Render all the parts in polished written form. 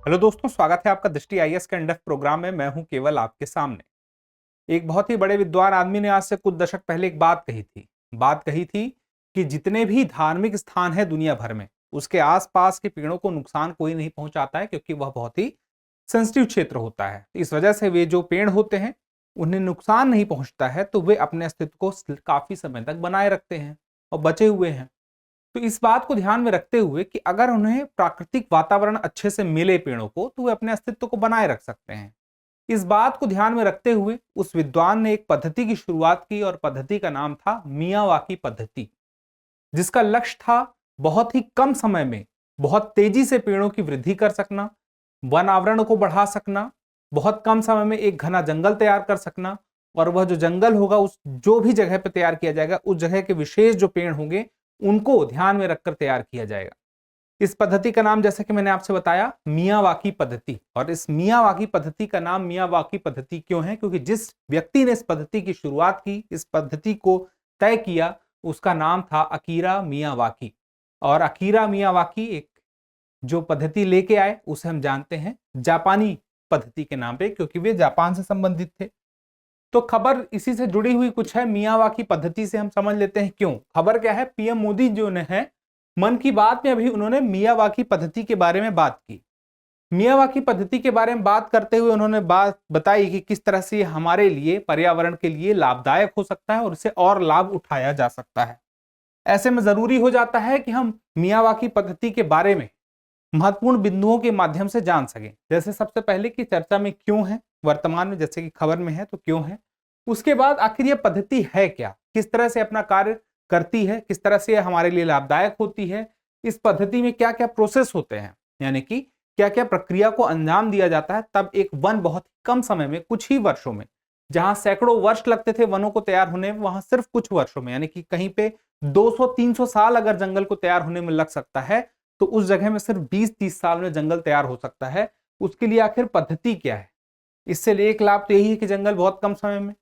Hello दोस्तों, स्वागत है आपका दृष्टि आईएएस के एंडएफ प्रोग्राम में। मैं हूं केवल आपके सामने। एक बहुत ही बड़े विद्वान आदमी ने आज से कुछ दशक पहले एक बात कही थी कि जितने भी धार्मिक स्थान है दुनिया भर में, उसके आसपास के पेड़ों को नुकसान कोई नहीं पहुंचाता है, क्योंकि वह बहुत ही सेंसिटिव क्षेत्र होता है। इस वजह से वे जो पेड़ होते हैं उन्हें नुकसान नहीं पहुंचता है, तो वे अपने अस्तित्व को काफी समय तक बनाए रखते हैं और बचे हुए हैं। तो इस बात को ध्यान में रखते हुए कि अगर उन्हें प्राकृतिक वातावरण अच्छे से मिले पेड़ों को, तो वे अपने अस्तित्व को बनाए रख सकते हैं। इस बात को ध्यान में रखते हुए उस विद्वान ने एक पद्धति की शुरुआत की और पद्धति का नाम था मियावाकी पद्धति, जिसका लक्ष्य था बहुत ही कम समय में बहुत तेजी से पेड़ों की वृद्धि कर सकना, वन आवरण को बढ़ा सकना, बहुत कम समय में एक घना जंगल तैयार कर सकना। और वह जो जंगल होगा, उस जो भी जगह पर तैयार किया जाएगा, उस जगह के विशेष जो पेड़ होंगे उनको ध्यान में रखकर तैयार किया जाएगा। इस पद्धति का नाम, जैसे कि मैंने आपसे बताया, मियावाकी पद्धति। और इस मियावाकी पद्धति का नाम मियावाकी पद्धति क्यों है? क्योंकि जिस व्यक्ति ने इस पद्धति की शुरुआत की, इस पद्धति को तय किया, उसका नाम था अकीरा मियावाकी। और अकीरा मियावाकी एक जो पद्धति लेके आए, उसे हम जानते हैं जापानी पद्धति के नाम पे, क्योंकि वे जापान से संबंधित थे। तो खबर इसी से जुड़ी हुई कुछ है। मियावाकी पद्धति से हम समझ लेते हैं क्यों। खबर क्या है? पीएम मोदी जो ने है, मन की बात में अभी उन्होंने मियावाकी पद्धति के बारे में बात की। मियावाकी पद्धति के बारे में बात करते हुए उन्होंने बात बताई कि किस तरह से हमारे लिए, पर्यावरण के लिए लाभदायक हो सकता है और इसे और लाभ उठाया जा सकता है। ऐसे में जरूरी हो जाता है कि हम मियावाकी पद्धति के बारे में महत्वपूर्ण बिंदुओं के माध्यम से जान सकें। जैसे सबसे पहले कि चर्चा में क्यों है, वर्तमान में जैसे कि खबर में है तो क्यों है। उसके बाद आखिर यह पद्धति है क्या, किस तरह से अपना कार्य करती है, किस तरह से हमारे लिए लाभदायक होती है, इस पद्धति में क्या क्या प्रोसेस होते हैं, यानी कि क्या क्या प्रक्रिया को अंजाम दिया जाता है। तब एक वन बहुत कम समय में, कुछ ही वर्षों में, जहां सैकड़ों वर्ष लगते थे वनों को तैयार होने में, वहां सिर्फ कुछ वर्षों में, यानी कि कहीं पे 200-300 साल अगर जंगल को तैयार होने में लग सकता है, तो उस जगह में सिर्फ 20-30 साल में जंगल तैयार हो सकता है। उसके लिए आखिर पद्धति क्या है? इससे एक लाभ तो यही है कि जंगल बहुत कम समय में।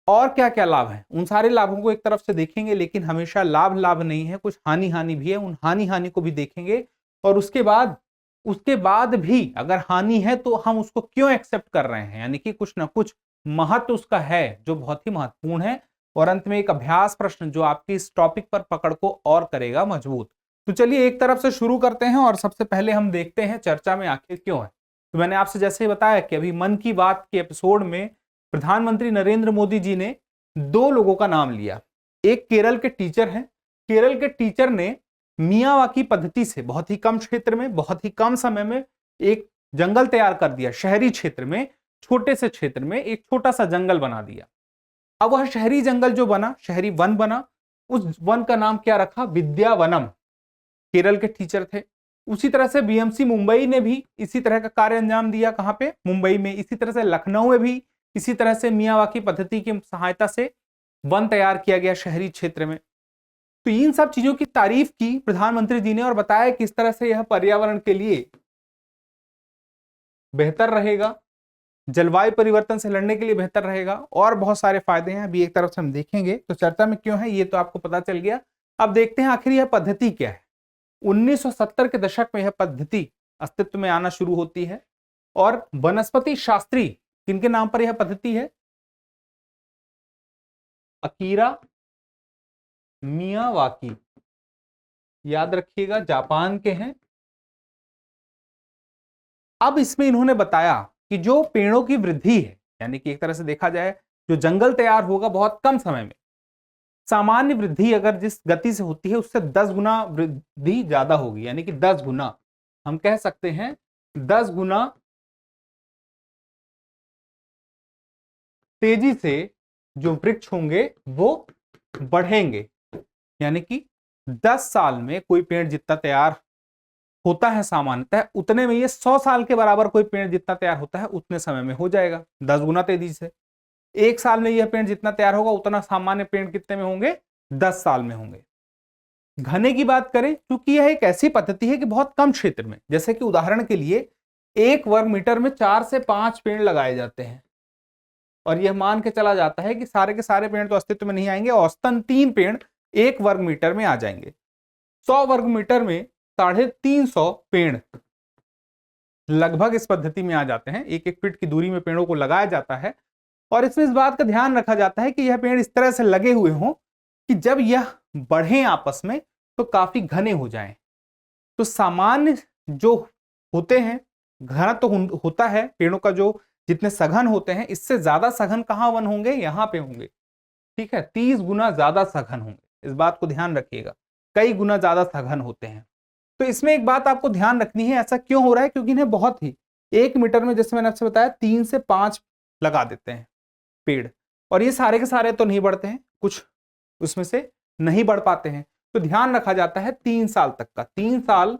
और क्या क्या लाभ है, उन सारे लाभों को एक तरफ से देखेंगे, लेकिन हमेशा लाभ लाभ नहीं है, कुछ हानि हानि भी है, उन हानि हानि को भी देखेंगे। और उसके बाद भी अगर हानि है तो हम उसको क्यों एक्सेप्ट कर रहे हैं, यानी कि कुछ ना कुछ महत्व उसका है जो बहुत ही महत्वपूर्ण है। और अंत में एक अभ्यास प्रश्न जो आपकी इस टॉपिक पर पकड़ को और करेगा मजबूत। तो चलिए एक तरफ से शुरू करते हैं और सबसे पहले हम देखते हैं चर्चा में आखिर क्यों है। तो मैंने आपसे जैसे ही बताया कि अभी मन की बात के एपिसोड में प्रधानमंत्री नरेंद्र मोदी जी ने दो लोगों का नाम लिया। एक केरल के टीचर हैं। केरल के टीचर ने मियावाकी पद्धति से बहुत ही कम क्षेत्र में, बहुत ही कम समय में एक जंगल तैयार कर दिया। शहरी क्षेत्र में, छोटे से क्षेत्र में एक छोटा सा जंगल बना दिया। अब वह शहरी जंगल जो बना, शहरी वन बना, उस वन का नाम क्या रखा? विद्यावनम। केरल के टीचर थे। उसी तरह से बीएमसी मुंबई ने भी इसी तरह का कार्य अंजाम दिया। कहां पे? मुंबई में। इसी तरह से लखनऊ में भी इसी तरह से मियावाकी पद्धति की सहायता से वन तैयार किया गया शहरी क्षेत्र में। तो इन सब चीजों की तारीफ की प्रधानमंत्री जी ने और बताया किस तरह से यह पर्यावरण के लिए बेहतर रहेगा, जलवायु परिवर्तन से लड़ने के लिए बेहतर रहेगा, और बहुत सारे फायदे हैं। अभी एक तरफ से हम देखेंगे। तो चर्चा में क्यों है ये तो आपको पता चल गया। अब देखते हैं आखिर यह पद्धति क्या है। 1970 के दशक में यह पद्धति अस्तित्व में आना शुरू होती है। और वनस्पति शास्त्री, किनके नाम पर यह पद्धति है? Akira Miyawaki. याद रखिएगा, जापान के हैं। अब इसमें इन्होंने बताया कि जो पेड़ों की वृद्धि है, यानी कि एक तरह से देखा जाए जो जंगल तैयार होगा बहुत कम समय में, सामान्य वृद्धि अगर जिस गति से होती है उससे 10 गुना वृद्धि ज्यादा होगी, यानी कि 10 गुना, हम कह सकते हैं 10 गुना तेजी से जो वृक्ष होंगे वो बढ़ेंगे। यानी कि 10 साल में कोई पेड़ जितना तैयार होता है सामान्यतः, उतने में ये 100 साल के बराबर कोई पेड़ जितना तैयार होता है उतने समय में हो जाएगा, 10 गुना तेजी से। 1 साल में यह पेड़ जितना तैयार होगा उतना सामान्य पेड़ कितने में होंगे? 10 साल में होंगे। घने की बात करें, क्योंकि यह एक ऐसी पद्धति है कि बहुत कम क्षेत्र में, जैसे कि उदाहरण के लिए 1 वर्ग मीटर में 4 से 5 पेड़ लगाए जाते हैं। और यह मान के चला जाता है कि सारे के सारे पेड़ तो अस्तित्व में नहीं आएंगे, औसतन 3 पेड़ 1 वर्ग मीटर में आ जाएंगे। 100 वर्ग मीटर में 350 पेड़ लगभग इस पद्धति में आ जाते हैं। 1-1 फीट की दूरी में पेड़ों को लगाया जाता है और इसमें इस बात का ध्यान रखा जाता है कि यह पेड़ इस तरह से लगे हुए हों कि जब यह बढ़ें आपस में तो काफी घने हो जाएं। तो सामान्य जो होते हैं, घना तो होता है पेड़ों का, जो जितने सघन होते हैं इससे ज्यादा सघन कहाँ वन होंगे, यहाँ पे होंगे। ठीक है, 30 गुना ज्यादा सघन होंगे, इस बात को ध्यान रखिएगा, कई गुना ज्यादा सघन होते हैं। तो इसमें एक बात आपको ध्यान रखनी है, ऐसा क्यों हो रहा है, क्योंकि इन्हें बहुत ही 1 मीटर में, जैसे मैंने आपसे बताया, 3 से 5 लगा देते हैं पेड़, और ये सारे के सारे तो नहीं बढ़ते हैं, कुछ उसमें से नहीं बढ़ पाते हैं। तो ध्यान रखा जाता है 3 साल तक का, 3 साल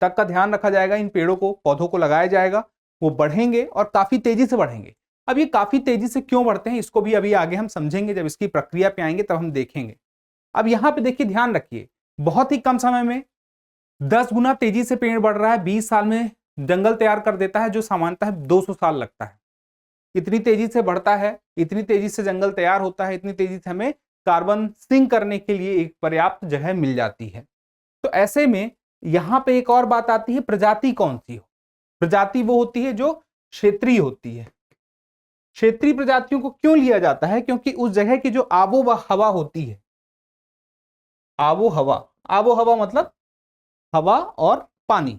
तक का ध्यान रखा जाएगा। इन पेड़ों को, पौधों को लगाया जाएगा, वो बढ़ेंगे और काफी तेजी से बढ़ेंगे। अब ये काफी तेजी से क्यों बढ़ते हैं, इसको भी अभी आगे हम समझेंगे, जब इसकी प्रक्रिया पे आएंगे तब हम देखेंगे। अब यहां पे देखिए, ध्यान रखिए, बहुत ही कम समय में 10 गुना तेजी से पेड़ बढ़ रहा है। 20 साल में जंगल तैयार कर देता है, जो सामान्यतः 200 साल लगता है। इतनी तेजी से बढ़ता है, इतनी तेजी से जंगल तैयार होता है, इतनी तेजी से हमें कार्बन सिंक करने के लिए एक पर्याप्त जगह मिल जाती है। तो ऐसे में यहां पे एक और बात आती है, प्रजाति कौन सी हो। प्रजाति वो होती है जो क्षेत्रीय होती है। क्षेत्रीय प्रजातियों को क्यों लिया जाता है, क्योंकि उस जगह की जो आबो हवा होती है, आबो हवा मतलब हवा और पानी,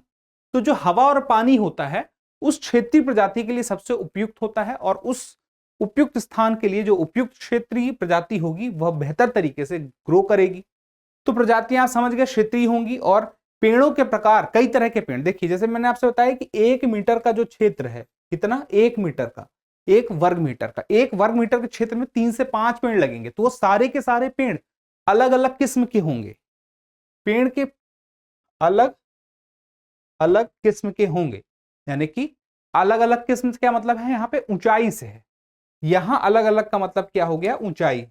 तो जो हवा और पानी होता है उस क्षेत्रीय प्रजाति के लिए सबसे उपयुक्त होता है, और उस उपयुक्त स्थान के लिए जो उपयुक्त क्षेत्रीय प्रजाति होगी वह बेहतर तरीके से ग्रो करेगी। तो प्रजातियां आप समझ गए, क्षेत्रीय होंगी। और पेड़ों के प्रकार, कई तरह के पेड़, देखिए जैसे मैंने आपसे बताया कि 1 मीटर का जो क्षेत्र है, कितना, 1 मीटर का, 1 वर्ग मीटर का, 1 वर्ग मीटर के क्षेत्र में 3 से 5 पेड़ लगेंगे। तो वो सारे के सारे पेड़ अलग अलग किस्म के होंगे, पेड़ के अलग अलग किस्म के होंगे, यानी कि अलग अलग किस्म से क्या मतलब है, यहाँ पे ऊंचाई से है। यहां अलग अलग का मतलब क्या हो गया, ऊंचाई।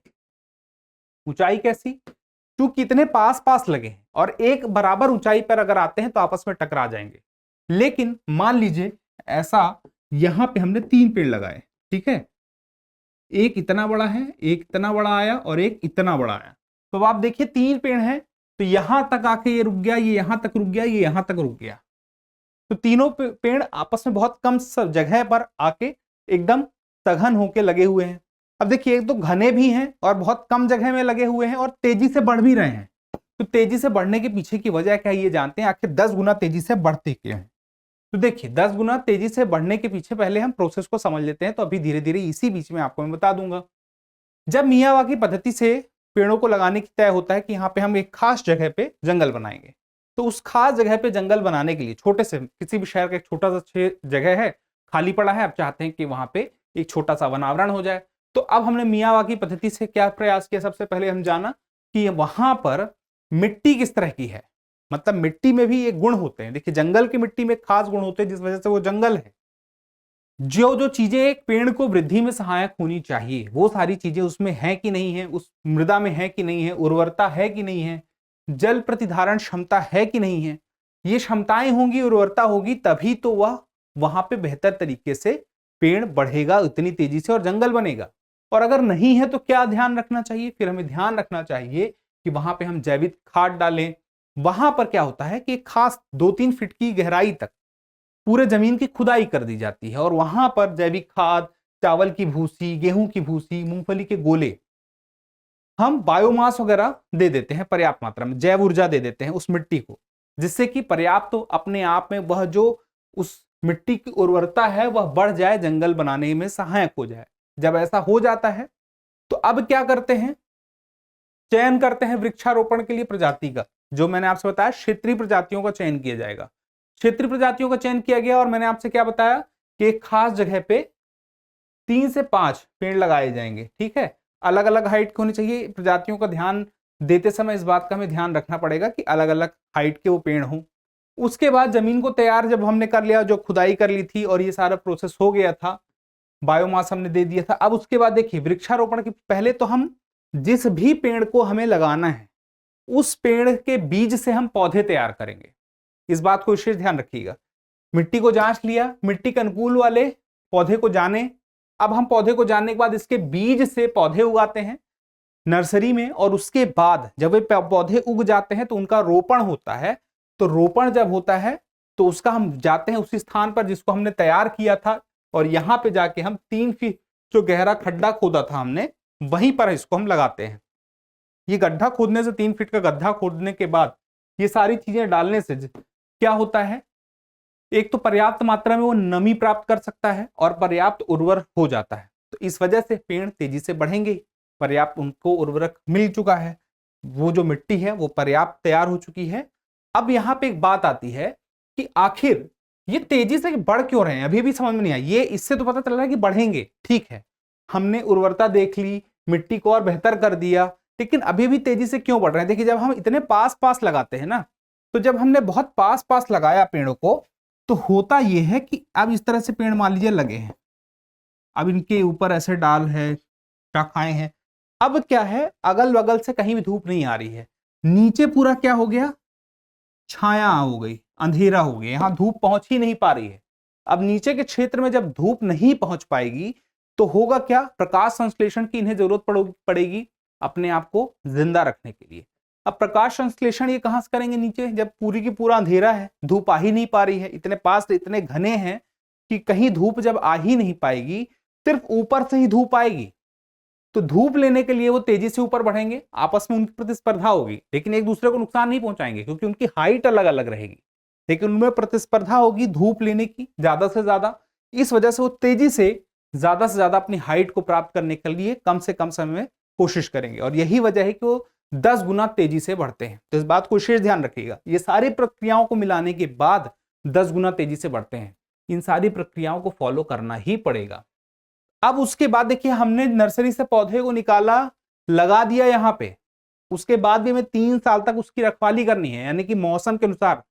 ऊंचाई कैसी, क्योंकि इतने पास पास लगे हैं और एक बराबर ऊंचाई पर अगर आते हैं तो आपस में टकरा जाएंगे। लेकिन मान लीजिए ऐसा, यहां पे हमने 3 पेड़ लगाए, ठीक है, एक इतना बड़ा है, एक इतना बड़ा आया और एक इतना बड़ा आया। तो आप देखिए 3 पेड़ हैं, तो यहां तक आके ये रुक गया, ये यहां तक रुक गया, ये यहां तक रुक गया। तो तीनों पेड़ आपस में बहुत कम जगह पर आके एकदम सघन होके लगे हुए हैं। अब देखिए, एक तो घने भी हैं और बहुत कम जगह में लगे हुए हैं और तेजी से बढ़ भी रहे हैं। तो तेजी से बढ़ने के पीछे की वजह क्या है, ये जानते हैं, आखिर 10 गुना तेजी से बढ़ते क्यों हैं। तो देखिए 10 गुना तेजी से बढ़ने के पीछे पहले हम प्रोसेस को समझ लेते हैं, तो अभी धीरे धीरे इसी बीच में आपको मैं बता दूंगा। जब मियावाकी पद्धति से पेड़ों को लगाने की तय होता है कि यहाँ पे हम एक खास जगह पे जंगल बनाएंगे, तो उस खास जगह पे जंगल बनाने के लिए, छोटे से किसी भी शहर का एक छोटा सा जगह है, खाली पड़ा है, आप चाहते हैं कि वहां पे एक छोटा सा वनावरण हो जाए। तो अब हमने मियावाकी पद्धति से क्या प्रयास किया, सबसे पहले हम जाना कि वहां पर मिट्टी किस तरह की है। मतलब मिट्टी में भी एक गुण होते हैं, देखिए जंगल की मिट्टी में खास गुण होते हैं जिस वजह से वो जंगल है। जो जो चीजें एक पेड़ को वृद्धि में सहायक होनी चाहिए वो सारी चीजें उसमें है कि नहीं है, उस मृदा में है कि नहीं है, उर्वरता है कि नहीं है, जल प्रतिधारण क्षमता है कि नहीं है। ये क्षमताएं होंगी, उर्वरता होगी, तभी तो वह वहां पे बेहतर तरीके से पेड़ बढ़ेगा इतनी तेजी से और जंगल बनेगा। और अगर नहीं है तो क्या ध्यान रखना चाहिए, फिर हमें ध्यान रखना चाहिए कि वहां पे हम जैविक खाद डालें। वहां पर क्या होता है कि खास 2-3 फीट की गहराई तक पूरे जमीन की खुदाई कर दी जाती है और वहां पर जैविक खाद, चावल की भूसी, गेहूं की भूसी, मूंगफली के गोले, हम बायोमास वगैरह दे देते हैं, पर्याप्त मात्रा में जैव ऊर्जा दे देते हैं उस मिट्टी को, जिससे कि पर्याप्त तो अपने आप में वह जो उस मिट्टी की उर्वरता है वह बढ़ जाए, जंगल बनाने में सहायक हो जाए। जब ऐसा हो जाता है तो अब क्या करते हैं, चयन करते हैं वृक्षारोपण के लिए प्रजाति का। जो मैंने आपसे बताया, क्षेत्रीय प्रजातियों का चयन किया जाएगा। क्षेत्रीय प्रजातियों का चयन किया गया और मैंने आपसे क्या बताया कि एक खास जगह पे 3 से 5 पेड़ लगाए जाएंगे, ठीक है, अलग अलग हाइट के होने चाहिए। प्रजातियों का ध्यान देते समय इस बात का हमें ध्यान रखना पड़ेगा कि अलग अलग हाइट के वो पेड़ हों। उसके बाद जमीन को तैयार जब हमने कर लिया, जो खुदाई कर ली थी और ये सारा प्रोसेस हो गया था, बायोमास हमने दे दिया था, अब उसके बाद देखिए वृक्षारोपण के पहले तो हम जिस भी पेड़ को हमें लगाना है उस पेड़ के बीज से हम पौधे तैयार करेंगे। इस बात को विशेष ध्यान रखिएगा। मिट्टी को जांच लिया, मिट्टी के अनुकूल वाले पौधे को जाने। अब हम पौधे को जानने के बाद इसके बीज से पौधे उगाते हैं नर्सरी में, और उसके बाद जब वे पौधे उग जाते हैं तो उनका रोपण होता है। तो रोपण जब होता है तो उसका हम जाते हैं उसी स्थान पर जिसको हमने तैयार किया था, और यहाँ पे जाके हम 3 फीट जो गहरा खड्डा खोदा था हमने, वहीं पर इसको हम लगाते हैं। ये गड्ढा खोदने से, 3 फीट का गड्ढा खोदने के बाद ये सारी चीजें डालने से क्या होता है, एक तो पर्याप्त मात्रा में वो नमी प्राप्त कर सकता है और पर्याप्त उर्वर हो जाता है। तो इस वजह से पेड़ तेजी से बढ़ेंगे। पर्याप्त उनको उर्वरक मिल चुका है, वो जो मिट्टी है वो पर्याप्त तैयार हो चुकी है। अब यहाँ पे एक बात आती है कि आखिर ये तेजी से बढ़ क्यों रहे हैं, अभी भी समझ में नहीं आया। ये इससे तो पता चल रहा है कि बढ़ेंगे, ठीक है, हमने उर्वरता देख ली, मिट्टी को और बेहतर कर दिया, लेकिन अभी भी तेजी से क्यों बढ़ रहे हैं? देखिए, जब हम इतने पास पास लगाते हैं ना, तो जब हमने बहुत पास पास लगाया पेड़ों को, तो होता यह है कि अब इस तरह से पेड़ मान लीजिए लगे हैं, अब इनके ऊपर ऐसे डाल है, शाखाएं हैं, अब क्या है, अगल बगल से कहीं भी धूप नहीं आ रही है, नीचे पूरा क्या हो गया, छाया हो गई, अंधेरा हो गया, यहां धूप पहुंच ही नहीं पा रही है। अब नीचे के क्षेत्र में जब धूप नहीं पहुंच पाएगी तो होगा क्या, प्रकाश संश्लेषण की इन्हें जरूरत पड़ेगी अपने आप को जिंदा रखने के लिए। अब प्रकाश संश्लेषण ये कहां से करेंगे, नीचे जब पूरी की पूरा अंधेरा है, धूप आ ही नहीं पा रही है, इतने पास इतने घने हैं कि कहीं धूप जब आ ही नहीं पाएगी, सिर्फ ऊपर से ही धूप आएगी, तो धूप लेने के लिए वो तेजी से ऊपर बढ़ेंगे, आपस में उनकी प्रतिस्पर्धा होगी, लेकिन एक दूसरे को नुकसान नहीं पहुंचाएंगे क्योंकि उनकी हाइट अलग अलग रहेगी, लेकिन उनमें प्रतिस्पर्धा होगी धूप लेने की ज्यादा से ज्यादा। इस वजह से वो तेजी से ज्यादा अपनी हाइट को प्राप्त करने के लिए कम से कम समय में कोशिश करेंगे, और यही वजह है कि वो 10 गुना तेजी से बढ़ते हैं। तो इस बात को विशेष ध्यान रखिएगा, ये सारी प्रक्रियाओं को मिलाने के बाद 10 गुना तेजी से बढ़ते हैं। इन सारी प्रक्रियाओं को फॉलो करना ही पड़ेगा। अब उसके बाद देखिए, हमने नर्सरी से पौधे को निकाला, लगा दिया यहाँ पे, उसके बाद भी हमें 3 साल तक उसकी रखवाली करनी है, यानी कि मौसम के अनुसार,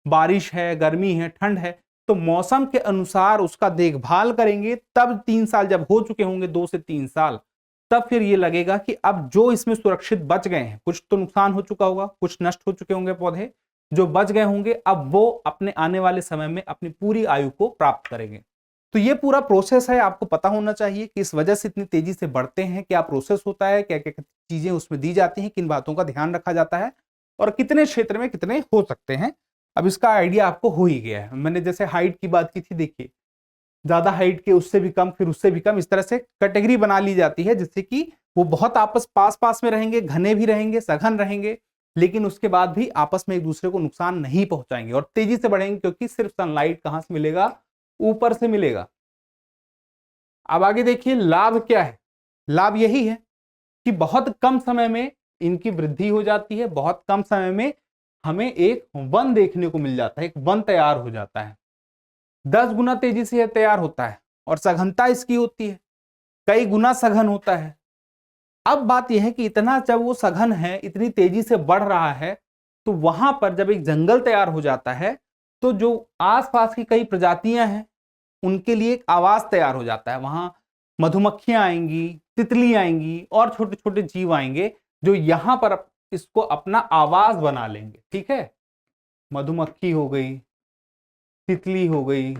बारिश है, गर्मी है, ठंड है, तो मौसम के अनुसार उसका देखभाल करेंगे। तब 3 साल जब हो चुके होंगे, 2 से 3 साल, तब फिर ये लगेगा कि अब जो इसमें सुरक्षित बच गए हैं, कुछ तो नुकसान हो चुका होगा, कुछ नष्ट हो चुके होंगे पौधे, जो बच गए होंगे अब वो अपने आने वाले समय में अपनी पूरी आयु को प्राप्त करेंगे। तो ये पूरा प्रोसेस है, आपको पता होना चाहिए कि इस वजह से इतनी तेजी से बढ़ते हैं, क्या प्रोसेस होता है, क्या क्या चीजें उसमें दी जाती हैं, किन बातों का ध्यान रखा जाता है, और कितने क्षेत्र में कितने हो सकते हैं। अब इसका आइडिया आपको हो ही गया है। मैंने जैसे हाइट की बात की थी, देखिए ज्यादा हाइट के, उससे भी कम, फिर उससे भी कम, इस तरह से कैटेगरी बना ली जाती है, जिससे कि वो बहुत आपस पास पास में रहेंगे, घने भी रहेंगे, सघन रहेंगे, लेकिन उसके बाद भी आपस में एक दूसरे को नुकसान नहीं पहुंचाएंगे और तेजी से बढ़ेंगे, क्योंकि सिर्फ सनलाइट कहां से मिलेगा, ऊपर से मिलेगा। अब आगे देखिए, लाभ क्या है। लाभ यही है कि बहुत कम समय में इनकी वृद्धि हो जाती है, बहुत कम समय में हमें एक वन देखने को मिल जाता है, एक वन तैयार हो जाता है, 10 गुना तेजी से तैयार होता है, और सघनता इसकी होती है कई गुना सघन होता है। अब बात यह है कि इतना जब वो सघन है, इतनी तेजी से बढ़ रहा है, तो वहां पर जब एक जंगल तैयार हो जाता है, तो जो आसपास की कई प्रजातियां हैं उनके लिए एक आवास तैयार हो जाता है। वहां मधुमक्खियां आएंगी, तितली आएंगी, और छोटे छोटे जीव आएंगे जो यहां पर इसको अपना आवास बना लेंगे। ठीक है, मधुमक्खी हो गई, तितली हो गई,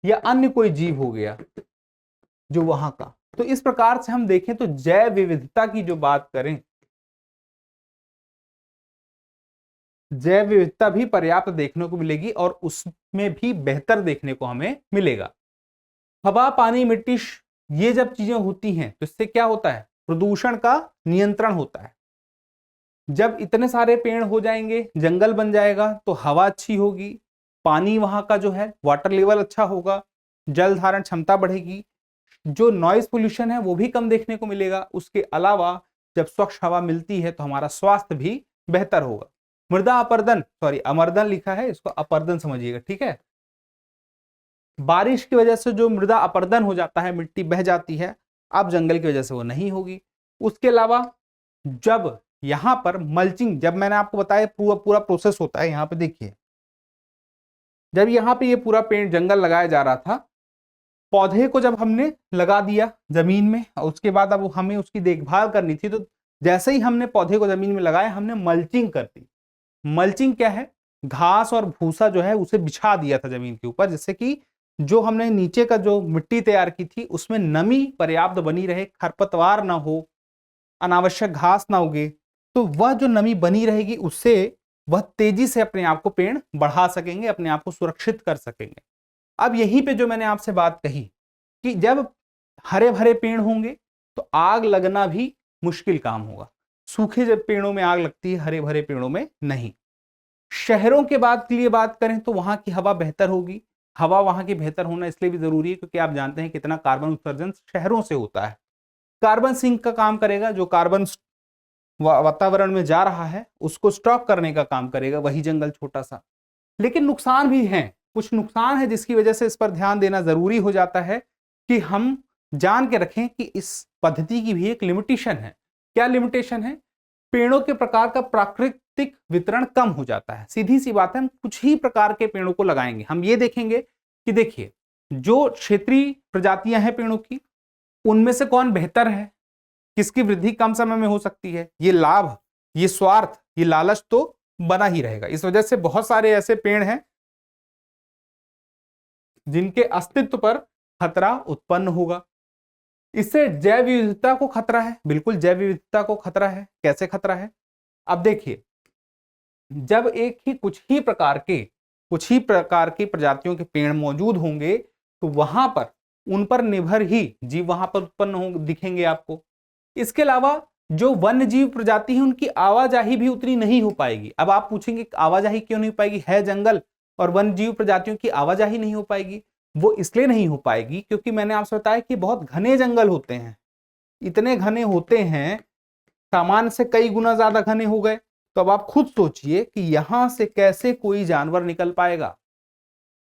या अन्य कोई जीव हो गया जो वहां का। तो इस प्रकार से हम देखें तो जैव विविधता की जो बात करें, जैव विविधता भी पर्याप्त देखने को मिलेगी, और उसमें भी बेहतर देखने को हमें मिलेगा। हवा, पानी, मिट्टी, ये जब चीजें होती हैं तो इससे क्या होता है, प्रदूषण का नियंत्रण होता है। जब इतने सारे पेड़ हो जाएंगे, जंगल बन जाएगा, तो हवा अच्छी होगी, पानी वहां का जो है वाटर लेवल अच्छा होगा, जल धारण क्षमता बढ़ेगी, जो नॉइज पोल्यूशन है वो भी कम देखने को मिलेगा। उसके अलावा जब स्वच्छ हवा मिलती है तो हमारा स्वास्थ्य भी बेहतर होगा। मृदा अपर्दन, सॉरी अमर्दन लिखा है, इसको अपर्दन समझिएगा, ठीक है। बारिश की वजह से जो मृदा अपर्दन हो जाता है, मिट्टी बह जाती है, अब जंगल की वजह से वो नहीं होगी। उसके अलावा जब यहां पर मल्चिंग, जब मैंने आपको बताया पूरा प्रोसेस होता है, यहां पे देखिए, जब यहाँ पे ये पूरा पेड़ जंगल लगाया जा रहा था, पौधे को जब हमने लगा दिया जमीन में, और उसके बाद अब हमें उसकी देखभाल करनी थी, तो जैसे ही हमने पौधे को जमीन में लगाया, हमने मल्चिंग कर दी। मल्चिंग क्या है, घास और भूसा जो है उसे बिछा दिया था जमीन के ऊपर, जिससे कि जो हमने नीचे का जो मिट्टी तैयार की थी उसमें नमी पर्याप्त बनी रहे, खरपतवार ना हो, अनावश्यक घास ना उगे, तो वह जो नमी बनी रहेगी उससे वह तेजी से अपने आप को पेड़ बढ़ा सकेंगे, अपने आप को सुरक्षित कर सकेंगे। अब यहीं पे जो मैंने आपसे बात कही कि जब हरे भरे पेड़ होंगे तो आग लगना भी मुश्किल काम होगा। सूखे जब पेड़ों में आग लगती है, हरे भरे पेड़ों में नहीं। शहरों के बाद के लिए बात करें तो वहां की हवा बेहतर होगी। हवा वहां की बेहतर होना इसलिए भी जरूरी है क्योंकि आप जानते हैं कितना कार्बन उत्सर्जन शहरों से होता है। कार्बन सिंक का काम करेगा, जो कार्बन वातावरण में जा रहा है उसको स्टॉक करने का काम करेगा वही जंगल छोटा सा। लेकिन नुकसान भी हैं, कुछ नुकसान है जिसकी वजह से इस पर ध्यान देना जरूरी हो जाता है कि हम जान के रखें कि इस पद्धति की भी एक लिमिटेशन है। क्या लिमिटेशन है? पेड़ों के प्रकार का प्राकृतिक वितरण कम हो जाता है। सीधी सी बात है, हम कुछ ही प्रकार के पेड़ों को लगाएंगे। हम ये देखेंगे कि देखिए, जो क्षेत्रीय प्रजातियां हैं पेड़ों की, उनमें से कौन बेहतर है, किसकी वृद्धि कम समय में हो सकती है। ये लाभ, ये स्वार्थ, ये लालच तो बना ही रहेगा। इस वजह से बहुत सारे ऐसे पेड़ हैं जिनके अस्तित्व पर खतरा उत्पन्न होगा। इससे जैव विविधता को खतरा है, बिल्कुल जैव विविधता को खतरा है। कैसे खतरा है? अब देखिए, जब कुछ ही प्रकार की प्रजातियों के पेड़ मौजूद होंगे तो वहां पर उन पर निर्भर ही जीव वहां पर उत्पन्न होंगे, दिखेंगे आपको। इसके अलावा जो वन्य जीव प्रजाति है उनकी आवाजाही भी उतनी नहीं हो पाएगी। अब आप पूछेंगे आवाजाही क्यों नहीं हो पाएगी, है जंगल और वन्य जीव प्रजातियों की आवाजाही नहीं हो पाएगी। वो इसलिए नहीं हो पाएगी क्योंकि मैंने आपसे बताया कि बहुत घने जंगल होते हैं, इतने घने होते हैं, सामान्य से कई गुना ज्यादा घने हो गए। तो अब आप खुद सोचिए कि यहां से कैसे कोई जानवर निकल पाएगा।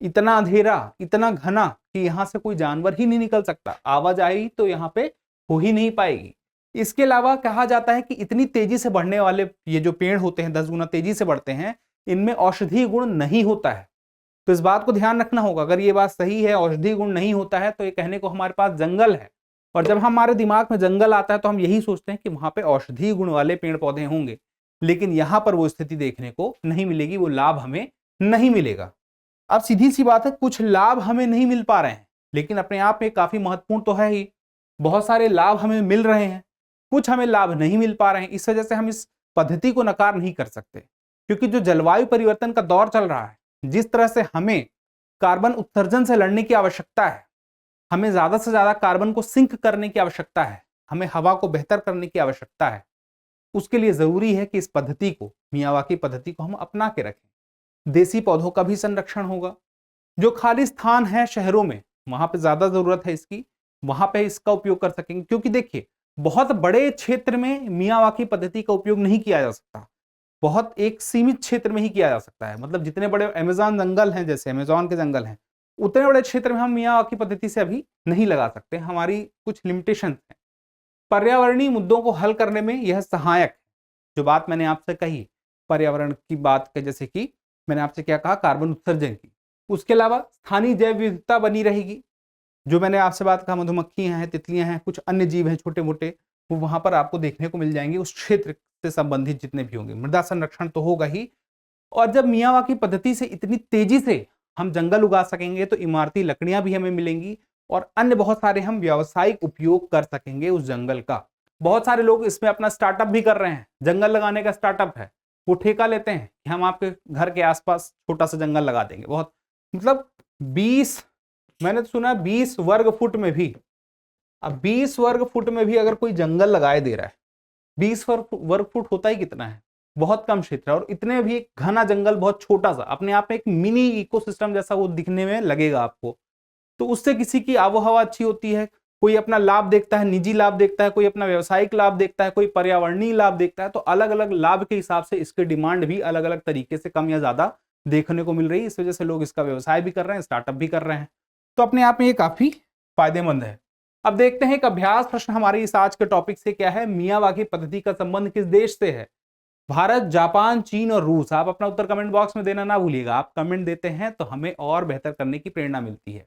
इतना अंधेरा, इतना घना कि यहां से कोई जानवर ही नहीं निकल सकता, आवाजाही तो यहाँ पे हो ही नहीं पाएगी। इसके अलावा कहा जाता है कि इतनी तेजी से बढ़ने वाले ये जो पेड़ होते हैं, 10 गुना तेजी से बढ़ते हैं, इनमें औषधीय गुण नहीं होता है। तो इस बात को ध्यान रखना होगा। अगर ये बात सही है, औषधीय गुण नहीं होता है, तो ये कहने को हमारे पास जंगल है, और जब हमारे दिमाग में जंगल आता है तो हम यही सोचते हैं कि वहां पे औषधीय गुण वाले पेड़ पौधे होंगे। लेकिन यहां पर वो स्थिति देखने को नहीं मिलेगी, वो लाभ हमें नहीं मिलेगा। अब सीधी सी बात है, कुछ लाभ हमें नहीं मिल पा रहे हैं, लेकिन अपने आप में काफी महत्वपूर्ण तो है ही। बहुत सारे लाभ हमें मिल रहे हैं, कुछ हमें लाभ नहीं मिल पा रहे हैं। इस वजह से हम इस पद्धति को नकार नहीं कर सकते, क्योंकि जो जलवायु परिवर्तन का दौर चल रहा है, जिस तरह से हमें कार्बन उत्सर्जन से लड़ने की आवश्यकता है, हमें ज्यादा से ज्यादा कार्बन को सिंक करने की आवश्यकता है, हमें हवा को बेहतर करने की आवश्यकता है, उसके लिए जरूरी है कि इस पद्धति को, मियावाकी पद्धति को हम अपना के रखें। देसी पौधों का भी संरक्षण होगा। जो खाली स्थान है शहरों में, वहां पे ज्यादा जरूरत है इसकी, वहां पे इसका उपयोग कर सकेंगे। क्योंकि देखिए, बहुत बड़े क्षेत्र में मियावाकी पद्धति का उपयोग नहीं किया जा सकता, बहुत एक सीमित क्षेत्र में ही किया जा सकता है। मतलब जितने बड़े अमेज़न जंगल हैं, जैसे अमेज़न के जंगल हैं, उतने बड़े क्षेत्र में हम मियावाकी पद्धति से अभी नहीं लगा सकते, हमारी कुछ लिमिटेशन है। पर्यावरणीय मुद्दों को हल करने में यह सहायक है। जो बात मैंने आपसे कही पर्यावरण की बात के, जैसे कि मैंने आपसे क्या कहा, कार्बन उत्सर्जन की, उसके अलावा स्थानीय जैव विविधता बनी रहेगी। जो मैंने आपसे बात कहा, मधुमक्खियां हैं, तितलियां हैं, कुछ अन्य जीव हैं छोटे मोटे, वो वहां पर आपको देखने को मिल जाएंगे, उस क्षेत्र से संबंधित जितने भी होंगे। मृदा संरक्षण तो होगा ही, और जब मियावाकी पद्धति से इतनी तेजी से हम जंगल उगा सकेंगे तो इमारती लकड़ियां भी हमें मिलेंगी और अन्य बहुत सारे हम व्यावसायिक उपयोग कर सकेंगे उस जंगल का। बहुत सारे लोग इसमें अपना स्टार्टअप भी कर रहे हैं, जंगल लगाने का स्टार्टअप है, वो ठेका लेते हैं कि हम आपके घर के आसपास छोटा सा जंगल लगा देंगे। बहुत मतलब 20, मैंने तो सुना 20 वर्ग फुट में भी, अब 20 वर्ग फुट में भी अगर कोई जंगल लगाए दे रहा है, 20 वर्ग फुट होता ही कितना है, बहुत कम क्षेत्र है। और इतने भी एक घना जंगल, बहुत छोटा सा, अपने आप में एक मिनी इकोसिस्टम जैसा वो दिखने में लगेगा आपको। तो उससे किसी की आबोहवा अच्छी होती है, कोई अपना लाभ देखता है, निजी लाभ देखता है, कोई अपना व्यवसायिक लाभ देखता है, कोई पर्यावरणीय लाभ देखता है। तो अलग अलग लाभ के हिसाब से इसकी डिमांड भी अलग अलग तरीके से कम या ज्यादा देखने को मिल रही है। इस वजह से लोग इसका व्यवसाय भी कर रहे हैं, स्टार्टअप भी कर रहे हैं। तो अपने आप में ये काफी फायदेमंद है। अब देखते हैं एक अभ्यास प्रश्न हमारी इस आज के टॉपिक से क्या है, मियावाकी पद्धति का संबंध किस देश से है? भारत, जापान, चीन और रूस। आप अपना उत्तर कमेंट बॉक्स में देना ना भूलिएगा। आप कमेंट देते हैं तो हमें और बेहतर करने की प्रेरणा मिलती है।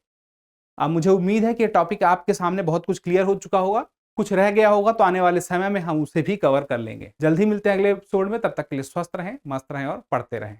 अब मुझे उम्मीद है कि टॉपिक आपके सामने बहुत कुछ क्लियर हो चुका होगा, कुछ रह गया होगा तो आने वाले समय में हम उसे भी कवर कर लेंगे। जल्दी मिलते हैं अगले एपिसोड में, तब तक के लिए स्वस्थ रहें, मस्त रहें और पढ़ते रहें।